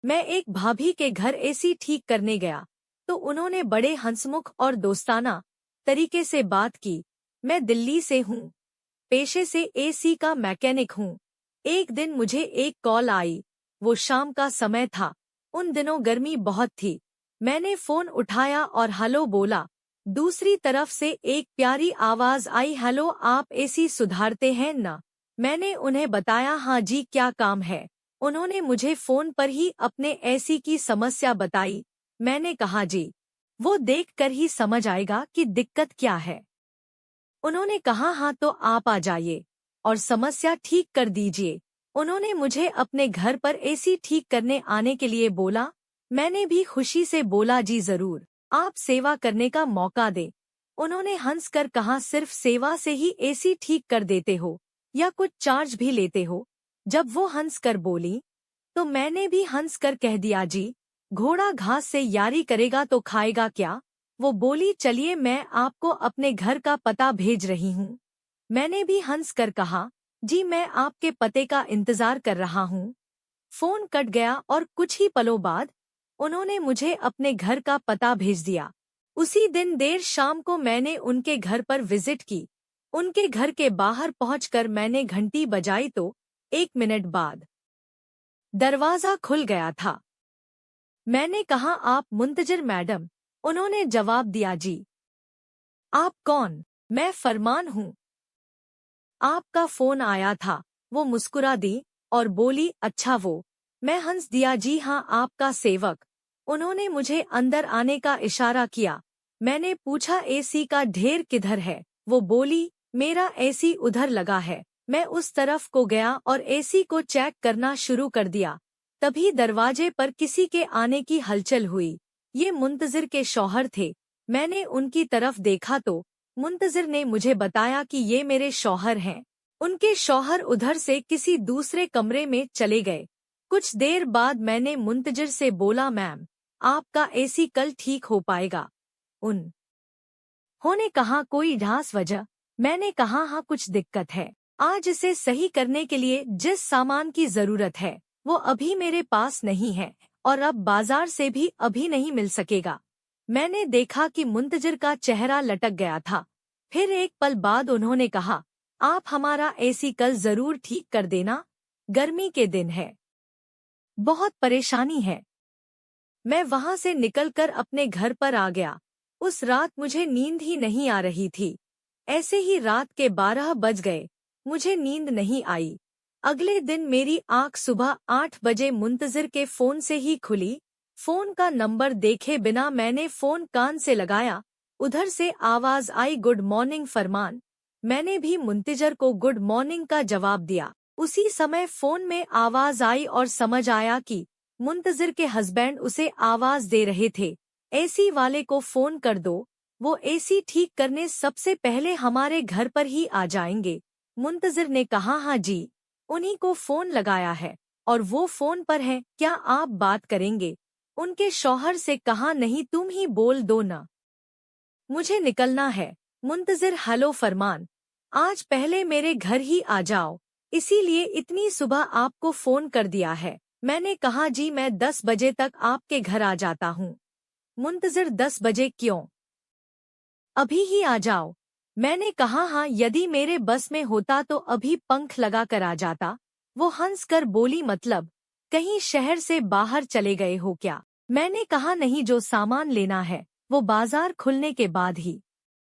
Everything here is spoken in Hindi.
मैं एक भाभी के घर एसी ठीक करने गया तो उन्होंने बड़े हंसमुख और दोस्ताना तरीके से बात की। मैं दिल्ली से हूँ, पेशे से एसी का मैकेनिक हूँ। एक दिन मुझे एक कॉल आई। वो शाम का समय था। उन दिनों गर्मी बहुत थी। मैंने फोन उठाया और हेलो बोला। दूसरी तरफ से एक प्यारी आवाज आई, हेलो, आप एसी सुधारते हैं ना? मैंने उन्हें बताया, हाँ जी, क्या काम है? उन्होंने मुझे फोन पर ही अपने एसी की समस्या बताई। मैंने कहा, जी, वो देखकर ही समझ आएगा कि दिक्कत क्या है। उन्होंने कहा, हाँ तो आप आ जाइए और समस्या ठीक कर दीजिए। उन्होंने मुझे अपने घर पर एसी ठीक करने आने के लिए बोला। मैंने भी खुशी से बोला, जी जरूर, आप सेवा करने का मौका दें। उन्होंने हंसकर कहा, सिर्फ सेवा से ही एसी ठीक कर देते हो या कुछ चार्ज भी लेते हो? जब वो हंसकर बोली तो मैंने भी हंसकर कह दिया, जी, घोड़ा घास से यारी करेगा तो खाएगा क्या? वो बोली, चलिए मैं आपको अपने घर का पता भेज रही हूँ। मैंने भी हंसकर कहा, जी, मैं आपके पते का इंतजार कर रहा हूँ। फोन कट गया और कुछ ही पलों बाद उन्होंने मुझे अपने घर का पता भेज दिया। उसी दिन देर शाम को मैंने उनके घर पर विजिट की। उनके घर के बाहर पहुंचकर मैंने घंटी बजाई तो 1 मिनट बाद दरवाजा खुल गया था। मैंने कहा, आप मुंतजिर मैडम? उन्होंने जवाब दिया, जी। आप कौन? मैं फरमान हूँ। आपका फोन आया था। वो मुस्कुरा दी और बोली, अच्छा वो? मैं हंस दिया, जी हाँ, आपका सेवक। उन्होंने मुझे अंदर आने का इशारा किया। मैंने पूछा, एसी का ढेर किधर है? वो बोली, मेरा एसी उधर लगा है। मैं उस तरफ को गया और एसी को चेक करना शुरू कर दिया। तभी दरवाजे पर किसी के आने की हलचल हुई। ये मुंतजिर के शौहर थे। मैंने उनकी तरफ देखा तो मुंतजिर ने मुझे बताया कि ये मेरे शौहर हैं। उनके शौहर उधर से किसी दूसरे कमरे में चले गए। कुछ देर बाद मैंने मुंतजिर से बोला, मैम, आपका एसी कल ठीक हो पाएगा? उन्होंने कहा, कोई ढास वजह? मैंने कहा, हाँ, कुछ दिक्कत है। आज इसे सही करने के लिए जिस सामान की जरूरत है वो अभी मेरे पास नहीं है और अब बाजार से भी अभी नहीं मिल सकेगा। मैंने देखा कि मुंतजिर का चेहरा लटक गया था। फिर एक पल बाद उन्होंने कहा, आप हमारा एसी कल जरूर ठीक कर देना, गर्मी के दिन है, बहुत परेशानी है। मैं वहां से निकलकर अपने घर पर आ गया। उस रात मुझे नींद ही नहीं आ रही थी। ऐसे ही रात के 12 बज गए, मुझे नींद नहीं आई। अगले दिन मेरी आंख सुबह 8 बजे मुंतजिर के फोन से ही खुली। फोन का नंबर देखे बिना मैंने फोन कान से लगाया। उधर से आवाज आई, गुड मॉर्निंग फरमान। मैंने भी मुंतजिर को गुड मॉर्निंग का जवाब दिया। उसी समय फोन में आवाज आई और समझ आया कि मुंतजिर के हस्बैंड उसे आवाज दे रहे थे, एसी वाले को फोन कर दो, वो एसी ठीक करने सबसे पहले हमारे घर पर ही आ जाएंगे। मुंतजिर ने कहा, हाँ जी, उन्हीं को फोन लगाया है और वो फोन पर है, क्या आप बात करेंगे? उनके शौहर से कहा, नहीं, तुम ही बोल दो ना, मुझे निकलना है। मुंतजिर, हेलो फरमान, आज पहले मेरे घर ही आ जाओ, इसीलिए इतनी सुबह आपको फोन कर दिया है। मैंने कहा, जी मैं 10 बजे तक आपके घर आ जाता हूँ। मुंतजिर, 10 बजे क्यों? अभी ही आ जाओ। मैंने कहा, हाँ, यदि मेरे बस में होता तो अभी पंख लगा कर आ जाता। वो हंसकर बोली, मतलब कहीं शहर से बाहर चले गए हो क्या? मैंने कहा, नहीं, जो सामान लेना है वो बाजार खुलने के बाद ही